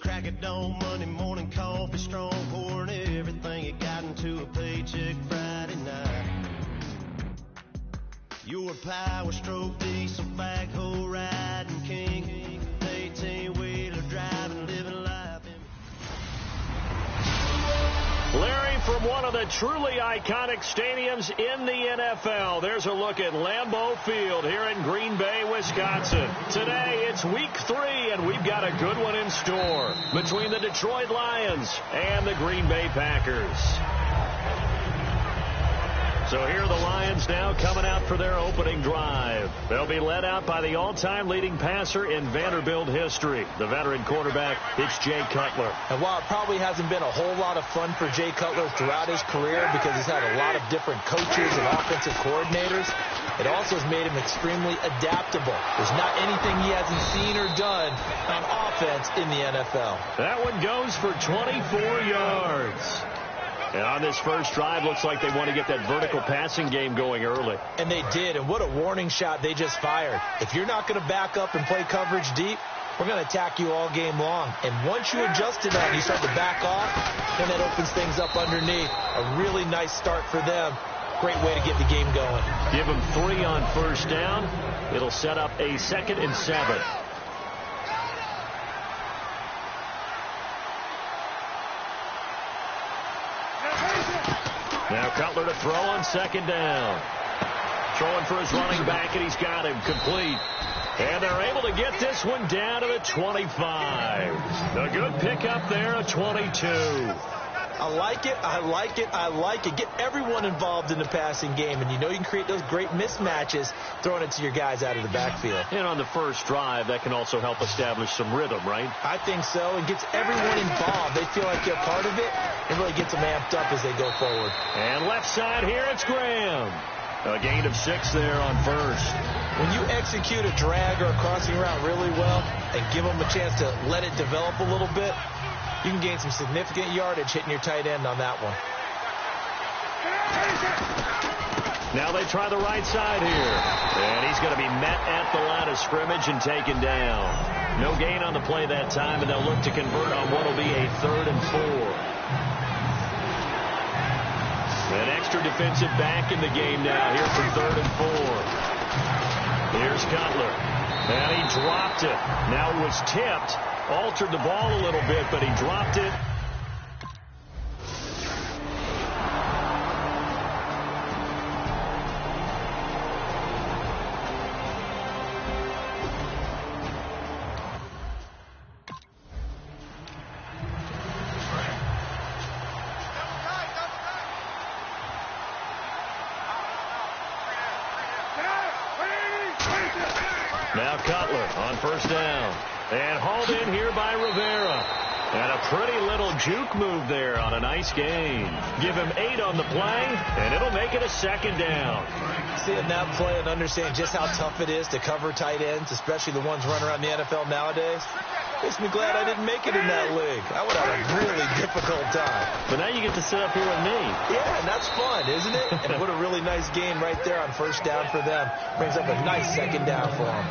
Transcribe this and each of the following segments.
Crack it on Monday morning coffee, strong pouring everything you got into a paycheck Friday night. You're a power stroke diesel backhoe riding king, 18-wheeler driving, living life. Larry, from one of the truly iconic stadiums in the NFL, there's a look at Lambeau Field here in Green Bay, Wisconsin. Today, it's week 3, and we've got a good one in store between the Detroit Lions and the Green Bay Packers. So here are the Lions now coming out for their opening drive. They'll be led out by the all-time leading passer in Vanderbilt history, the veteran quarterback, it's Jay Cutler. And while it probably hasn't been a whole lot of fun for Jay Cutler throughout his career because he's had a lot of different coaches and offensive coordinators, it also has made him extremely adaptable. There's not anything he hasn't seen or done on offense in the NFL. That one goes for 24 yards. And on this first drive, looks like they want to get that vertical passing game going early. And they did, and what a warning shot they just fired. If you're not going to back up and play coverage deep, we're going to attack you all game long. And once you adjust to that and you start to back off, then that opens things up underneath. A really nice start for them. Great way to get the game going. Give them 3 on first down. It'll set up a 2nd and 7. Now Cutler to throw on 2nd down. Throwing for his running back, and he's got him complete. And they're able to get this one down to the 25. A good pickup there, a 22. I like it, I like it, I like it. Get everyone involved in the passing game, and you know you can create those great mismatches throwing it to your guys out of the backfield. And on the first drive, that can also help establish some rhythm, right? I think so. It gets everyone involved. They feel like they're part of it. It really gets them amped up as they go forward. And left side here, it's Graham. A gain of 6 there on first. When you execute a drag or a crossing route really well and give them a chance to let it develop a little bit, you can gain some significant yardage hitting your tight end on that one. Now they try the right side here. And he's going to be met at the line of scrimmage and taken down. No gain on the play that time, and they'll look to convert on what will be a 3rd and 4. An extra defensive back in the game now here for 3rd and 4. Here's Cutler. And he dropped it. Now it was tipped. Altered the ball a little bit, but he dropped it. Now Cutler on first down. And hauled in here by Rivera. And a pretty little juke move there on a nice gain. Give him 8 on the play, and it'll make it a 2nd down. Seeing that play and understanding just how tough it is to cover tight ends, especially the ones running around the NFL nowadays, makes me glad I didn't make it in that league. I would have a really difficult time. But now you get to sit up here with me. Yeah, and that's fun, isn't it? And what a really nice gain right there on first down for them. Brings up a nice 2nd down for them.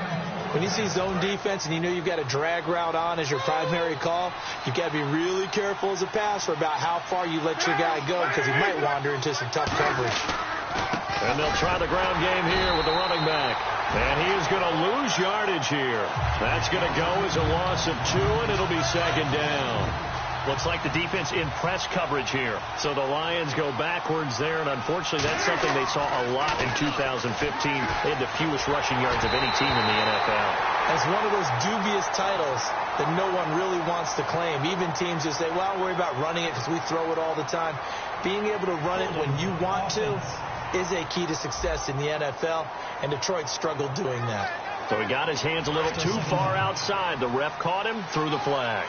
When you see zone defense and you know you've got a drag route on as your primary call, you've got to be really careful as a passer about how far you let your guy go because he might wander into some tough coverage. And they'll try the ground game here with the running back. And he is going to lose yardage here. That's going to go as a loss of 2, and it'll be 2nd down. Looks like the defense in press coverage here. So the Lions go backwards there, and unfortunately that's something they saw a lot in 2015. They had the fewest rushing yards of any team in the NFL. That's one of those dubious titles that no one really wants to claim. Even teams just say, well, I'll worry about running it because we throw it all the time. Being able to run it when you want to is a key to success in the NFL, and Detroit struggled doing that. So he got his hands a little too far outside. The ref caught him, threw the flag.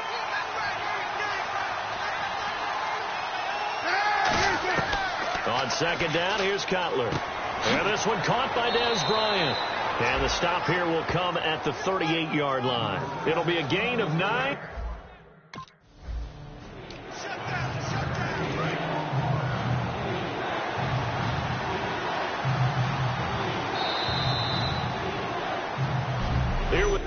On second down, here's Cutler. And this one caught by Dez Bryant. And the stop here will come at the 38-yard line. It'll be a gain of 9. Here we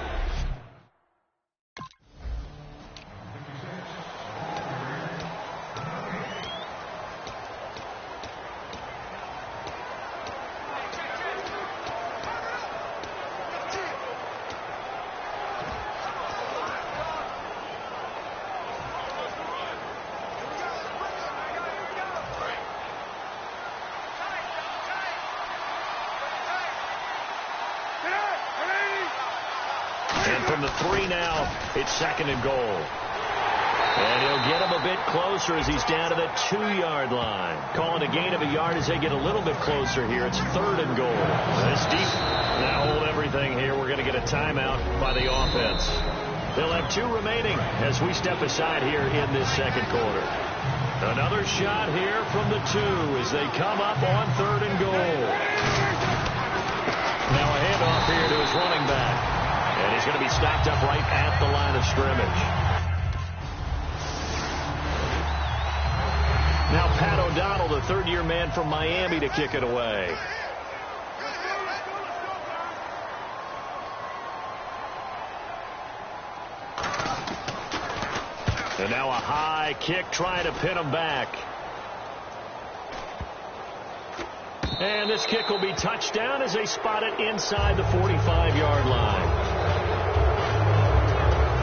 from the 3 now, it's second and goal. And he'll get him a bit closer as he's down to the 2-yard line. Calling a gain of a yard as they get a little bit closer here. It's third and goal. This deep. Now hold everything here. We're going to get a timeout by the offense. They'll have 2 remaining as we step aside here in this second quarter. Another shot here from the 2 as they come up on third and goal. Now a handoff here to his running back. And he's going to be stopped up right at the line of scrimmage. Now Pat O'Donnell, the third-year man from Miami, to kick it away. And now a high kick trying to pin him back. And this kick will be touchdown as they spot it inside the 45-yard line.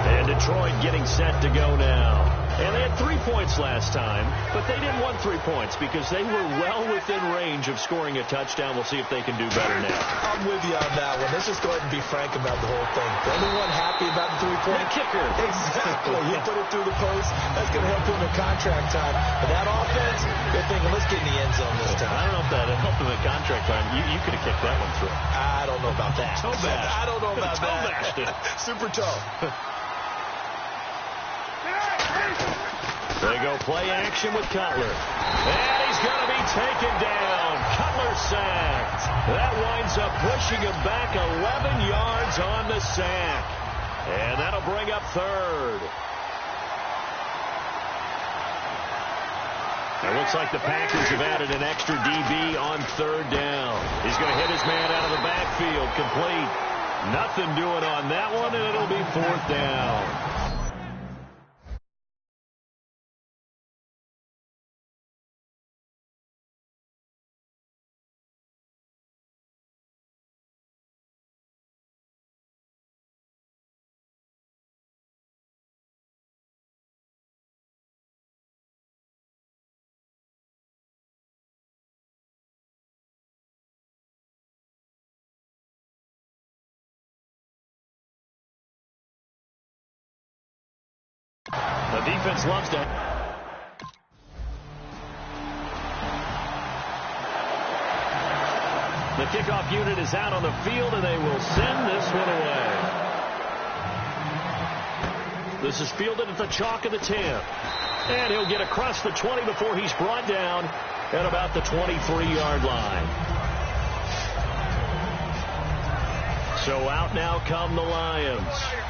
And Detroit getting set to go now. And they had 3 points last time, but they didn't want 3 points because they were well within range of scoring a touchdown. We'll see if they can do better now. I'm with you on that one. Let's just go ahead and be frank about the whole thing. The only one happy about the 3-point? The kicker. Exactly. He put it through the post. That's going to help him in contract time. But that offense, they're thinking, let's get in the end zone this time. I don't know if that helped him in contract time. You could have kicked that one through. I don't know about that. Toe bash. I don't know about toe that. Bashed it. Super toe. They go play action with Cutler. And he's going to be taken down. Cutler sacked. That winds up pushing him back 11 yards on the sack. And that'll bring up third. It looks like the Packers have added an extra DB on third down. He's going to hit his man out of the backfield. Complete. Nothing doing on that one, and it'll be fourth down. The defense loves to. The kickoff unit is out on the field, and they will send this one away. This is fielded at the chalk of the 10. And he'll get across the 20 before he's brought down at about the 23-yard line. So out now come the Lions.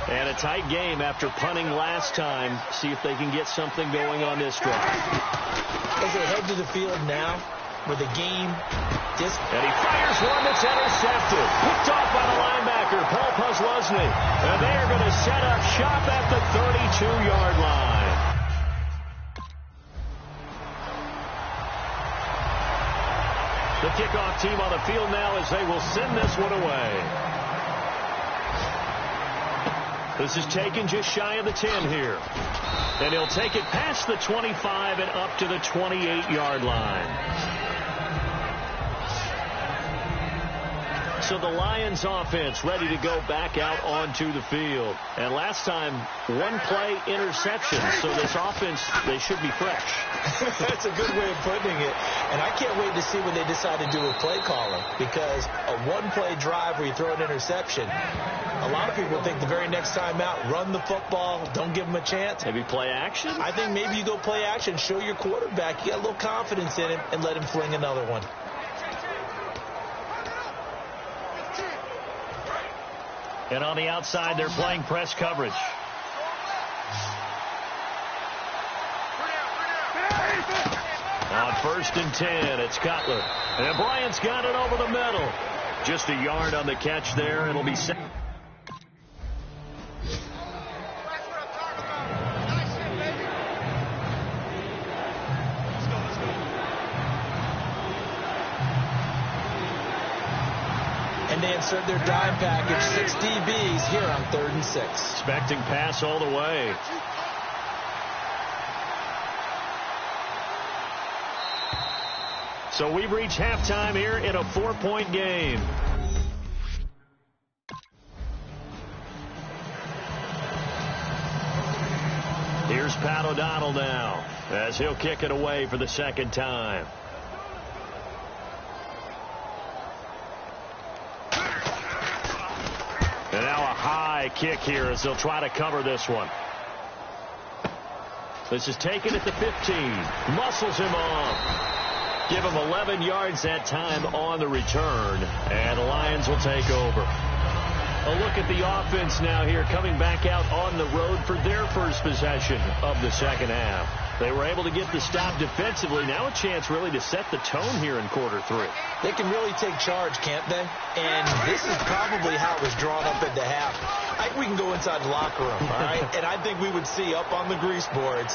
And a tight game after punting last time. See if they can get something going on this drive. As they head to the field now, with the game and he fires one that's intercepted. Picked off by the linebacker, Paul Posluszny. And they are going to set up shop at the 32-yard line. The kickoff team on the field now as they will send this one away. This is taken just shy of the 10 here. And he'll take it past the 25 and up to the 28-yard line. So the Lions offense ready to go back out onto the field. And last time, one play interception. So this offense, they should be fresh. That's a good way of putting it. And I can't wait to see what they decide to do with play calling, because a one-play drive where you throw an interception, a lot of people think the very next time out, run the football, don't give them a chance. Maybe play action? I think maybe you go play action, show your quarterback you got a little confidence in him, and let him fling another one. And on the outside, they're playing press coverage. On 1st and 10, it's Cutler. And Bryant's got it over the middle. Just a yard on the catch there. It'll be set. And they insert their dime package, 6 DBs here on 3rd and 6. Expecting pass all the way. So we've reached halftime here in a 4-point game. Here's Pat O'Donnell now as he'll kick it away for the second time. And now a high kick here as they'll try to cover this one. This is taken at the 15. Muscles him off. Give him 11 yards that time on the return. And the Lions will take over. A look at the offense now here, coming back out on the road for their first possession of the second half. They were able to get the stop defensively. Now a chance really to set the tone here in quarter 3. They can really take charge, can't they? And this is probably how it was drawn up at the half. I think we can go inside the locker room, all right? And I think we would see up on the grease boards,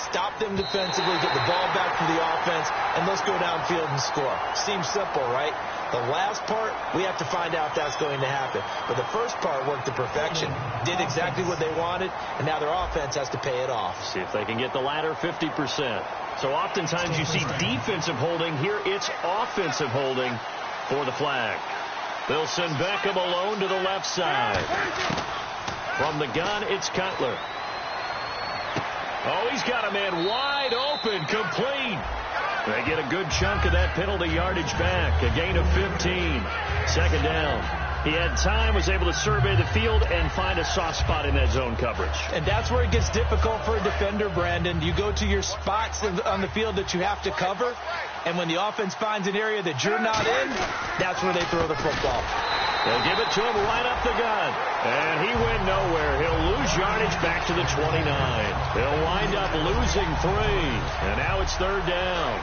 stop them defensively, get the ball back for the offense, and let's go downfield and score. Seems simple, right? The last part, we have to find out if that's going to happen. But the first part worked to perfection. Did exactly what they wanted, and now their offense has to pay it off. See if they can get the latter 50%. So oftentimes you see defensive holding. Here it's offensive holding for the flag. They'll send Beckham alone to the left side. From the gun, it's Cutler. Oh, he's got a man wide open, complete. They get a good chunk of that penalty yardage back. A gain of 15. Second down. He had time, was able to survey the field and find a soft spot in that zone coverage. And that's where it gets difficult for a defender, Brandon. You go to your spots on the field that you have to cover, and when the offense finds an area that you're not in, that's where they throw the football. They'll give it to him right up the gun. And he went nowhere. He'll lose yardage back to the 29. They'll wind up losing 3. And now it's 3rd down.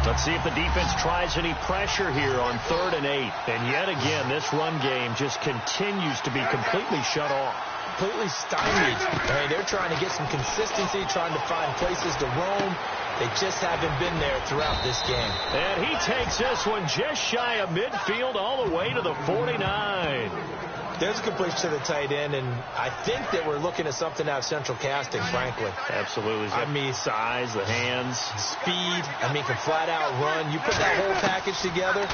Let's see if the defense tries any pressure here on 3rd and 8. And yet again, this run game just continues to be completely shut off. Completely stymied. I mean, they're trying to get some consistency, trying to find places to roam. They just haven't been there throughout this game. And he takes this one just shy of midfield all the way to the 49. There's a completion to the tight end, and I think that we're looking at something out of Central Casting, frankly. Absolutely. I mean, size, the hands. Speed. I mean, can flat out run. You put that whole package together,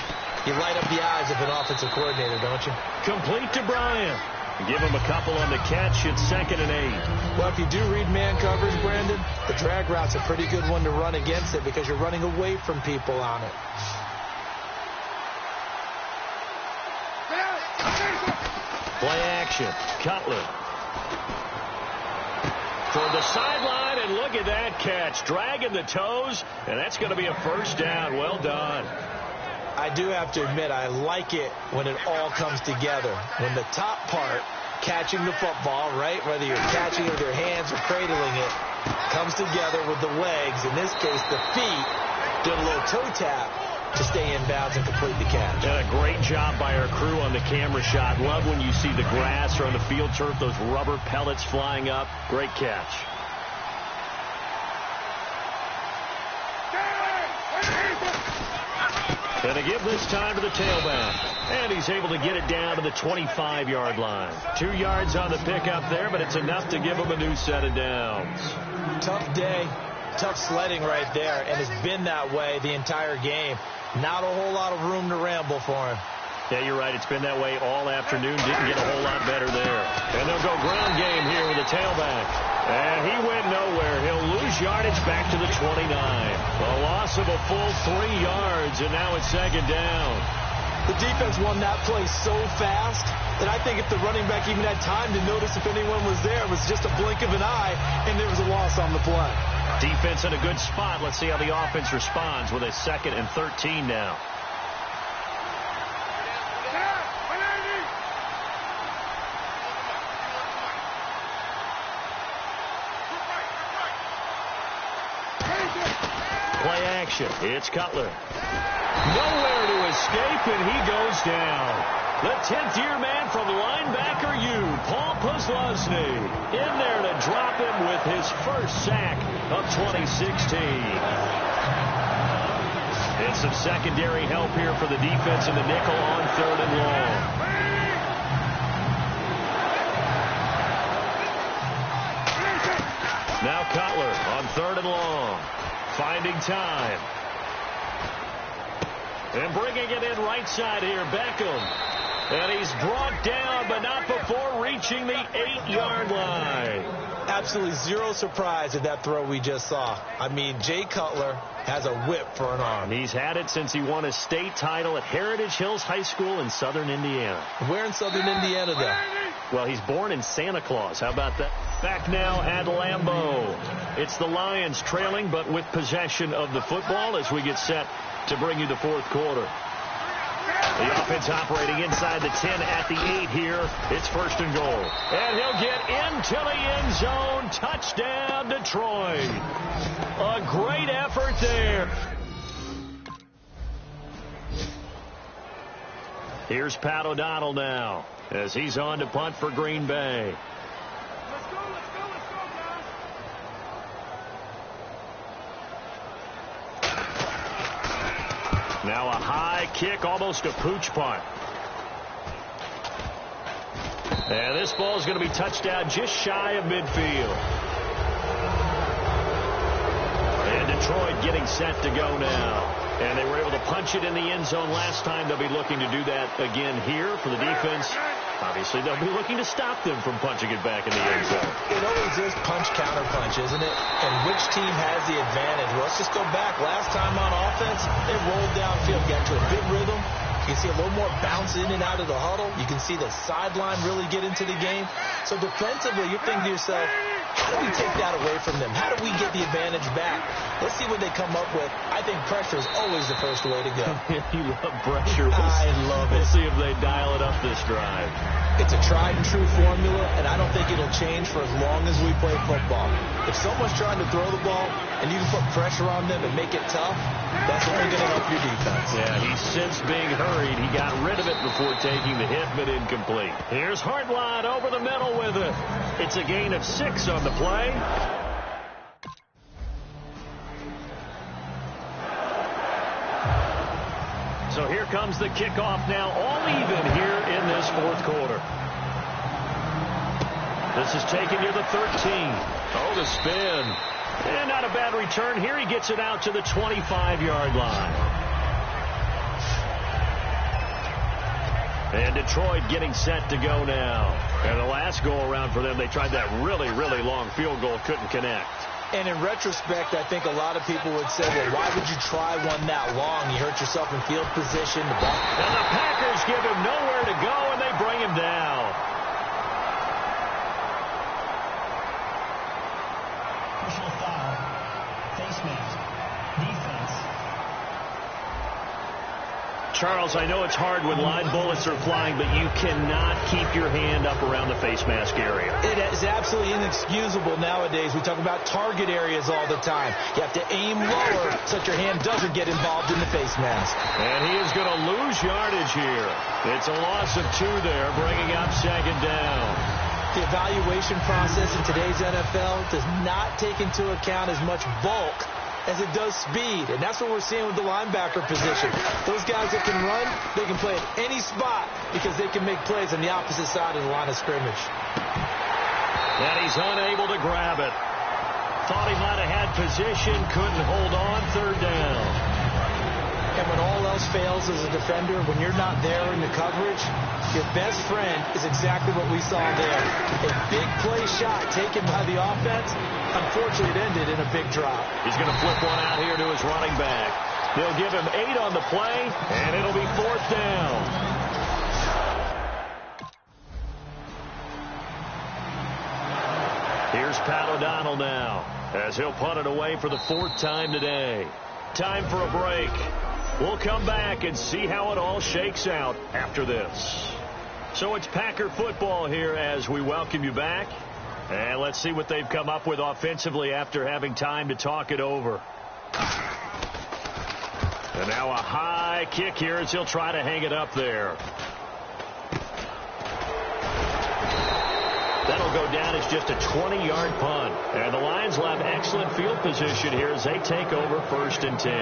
you light up the eyes of an offensive coordinator, don't you? Complete to Bryant. Give him a couple on the catch. It's 2nd and 8. Well, if you do read man coverage, Brandon, the drag route's a pretty good one to run against it because you're running away from people on it. Play action. Cutler. For the sideline, and look at that catch. Dragging the toes, and that's going to be a first down. Well done. I do have to admit, I like it when it all comes together. When the top part, catching the football, right, whether you're catching it with your hands or cradling it, comes together with the legs. In this case, the feet, doing a little toe tap to stay in bounds and complete the catch. And a great job by our crew on the camera shot. Love when you see the grass or on the field turf, those rubber pellets flying up. Great catch. And to give this time to the tailback. And he's able to get it down to the 25-yard line. 2 yards on the pickup there, but it's enough to give him a new set of downs. Tough day. Tough sledding right there, and it's been that way the entire game. Not a whole lot of room to ramble for him. Yeah, you're right. It's been that way all afternoon. Didn't get a whole lot better there. And they'll go ground game here with a tailback. And he went nowhere. He'll lose yardage back to the 29. A loss of a full 3 yards, and now it's second down. The defense won that play so fast that I think if the running back even had time to notice if anyone was there, it was just a blink of an eye, and there was a loss on the play. Defense in a good spot. Let's see how the offense responds with a 2nd and 13 now. Play action. It's Cutler. Nowhere to escape, and he goes down. The 10th-year man from linebacker U, Paul Posluszny, in there to drop him with his first sack of 2016. And some secondary help here for the defense in the nickel on 3rd and long. Now Cutler on 3rd and long. Finding time. And bringing it in right side here, Beckham. And he's brought down, but not before reaching the 8-yard line. Absolutely zero surprise at that throw we just saw. I mean, Jay Cutler has a whip for an arm. He's had it since he won a state title at Heritage Hills High School in southern Indiana. Where in southern Indiana, though? Well, he's born in Santa Claus. How about that? Back now at Lambeau. It's the Lions trailing, but with possession of the football as we get set to bring you the 4th quarter. The offense operating inside the 10 at the 8 here. It's 1st and goal. And he'll get into the end zone. Touchdown, Detroit. A great effort there. Here's Pat O'Donnell now as he's on to punt for Green Bay. Now a high kick, almost a pooch punt. And this ball is going to be touched down just shy of midfield. And Detroit getting set to go now. And they were able to punch it in the end zone last time. They'll be looking to do that again here for the defense. Obviously, they'll be looking to stop them from punching it back in the end zone. It always is punch-counter-punch, isn't it? And which team has the advantage? Well, let's just go back. Last time on offense, they rolled downfield, got into a good rhythm. You can see a little more bounce in and out of the huddle. You can see the sideline really get into the game. So defensively, you're thinking to yourself, how do we take that away from them? How do we get the advantage back? Let's see what they come up with. I think pressure is always the first way to go. You love pressure. I love it. We'll see if they dial it up this drive. It's a tried-and-true formula, and I don't think it'll change for as long as we play football. If someone's trying to throw the ball and you can put pressure on them and make it tough, that's only going to help your defense. Yeah, he's since being hurried. He got rid of it before taking the hit, but incomplete. Here's Hartline over the middle with it. It's a gain of 6 on the play. So here comes the kickoff now, all even here in this 4th quarter. This is taken near the 13. Oh, the spin. And not a bad return here. He gets it out to the 25-yard line. And Detroit getting set to go now. And the last go-around for them, they tried that really, really long field goal, couldn't connect. And in retrospect, I think a lot of people would say, well, why would you try one that long? You hurt yourself in field position. And the Packers give him nowhere to go, and they bring him down. Personal foul, face mask, defense. Charles, I know it's hard when live bullets are flying, but you cannot keep your hand up around the face mask area. It is absolutely inexcusable nowadays. We talk about target areas all the time. You have to aim lower so that your hand doesn't get involved in the face mask. And he is going to lose yardage here. It's a loss of 2 there, bringing up second down. The evaluation process in today's NFL does not take into account as much bulk as it does speed, and that's what we're seeing with the linebacker position. Those guys that can run, they can play at any spot because they can make plays on the opposite side of the line of scrimmage. And he's unable to grab it. Thought he might have had position, couldn't hold on, 3rd down. And when all else fails as a defender, when you're not there in the coverage, your best friend is exactly what we saw there. A big play shot taken by the offense. Unfortunately, it ended in a big drop. He's going to flip one out here to his running back. They'll give him 8 on the play, and it'll be 4th down. Here's Pat O'Donnell now, as he'll punt it away for the 4th time today. Time for a break. We'll come back and see how it all shakes out after this. So it's Packer football here as we welcome you back. And let's see what they've come up with offensively after having time to talk it over. And now a high kick here as he'll try to hang it up there. That'll go down as just a 20-yard punt. And the Lions will have excellent field position here as they take over 1st and 10.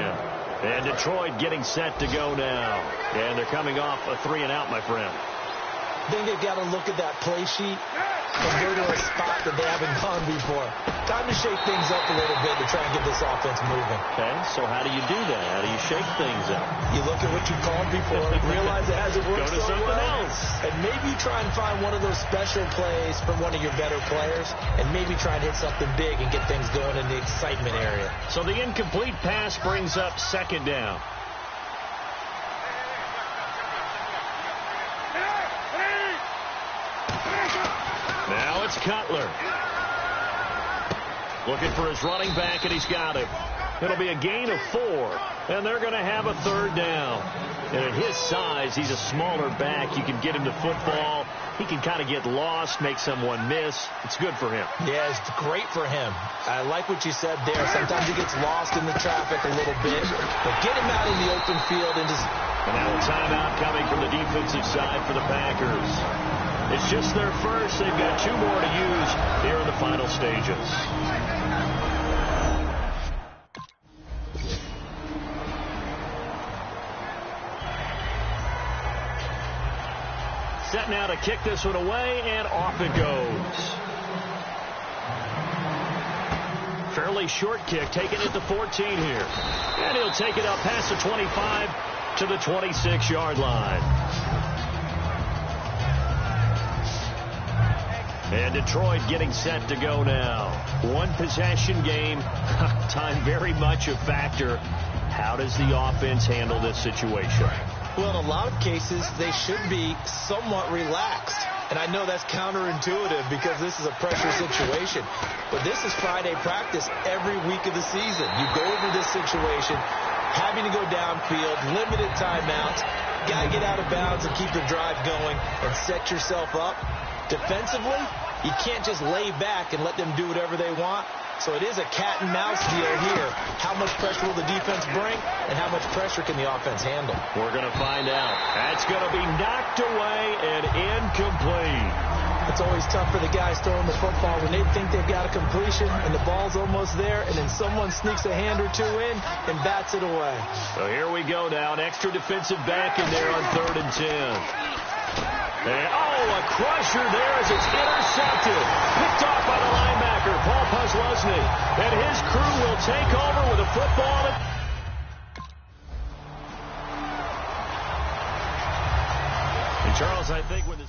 And Detroit getting set to go now. And they're coming off a 3-and-out, my friend. I think they've got to look at that play sheet and go to a spot that they haven't gone before. Time to shake things up a little bit to try and get this offense moving. Okay, so how do you do that? How do you shake things up? You look at what you called before, realize it hasn't worked Go to something else. And maybe try and find one of those special plays from one of your better players, and maybe try and hit something big and get things going in the excitement area. So the incomplete pass brings up 2nd down. Now it's Cutler. Looking for his running back, and he's got him. It'll be a gain of 4, and they're going to have a 3rd down. And at his size, he's a smaller back. You can get him to football. He can kind of get lost, make someone miss. It's good for him. Yeah, it's great for him. I like what you said there. Sometimes he gets lost in the traffic a little bit, but get him out in the open field and just... And now a timeout coming from the defensive side for the Packers. It's just their first. They've got 2 more to use here in the final stages. Set now to kick this one away, and off it goes. Fairly short kick, taking it to 14 here. And he'll take it up past the 25 to the 26-yard line. And Detroit getting set to go now. 1-possession game. Time very much a factor. How does the offense handle this situation? Well, in a lot of cases, they should be somewhat relaxed. And I know that's counterintuitive because this is a pressure situation. But this is Friday practice every week of the season. You go over this situation, having to go downfield, limited timeouts, got to get out of bounds and keep the drive going and set yourself up. Defensively, you can't just lay back and let them do whatever they want. So it is a cat and mouse deal here. How much pressure will the defense bring, and how much pressure can the offense handle? We're going to find out. That's going to be knocked away and incomplete. It's always tough for the guys throwing the football when they think they've got a completion and the ball's almost there, and then someone sneaks a hand or 2 in and bats it away. So here we go now. An extra defensive back in there on 3rd and 10. And, a crusher there as it's intercepted. Picked off by the linebacker, Paul Posluszny. And his crew will take over with a football. And Charles, I think with his...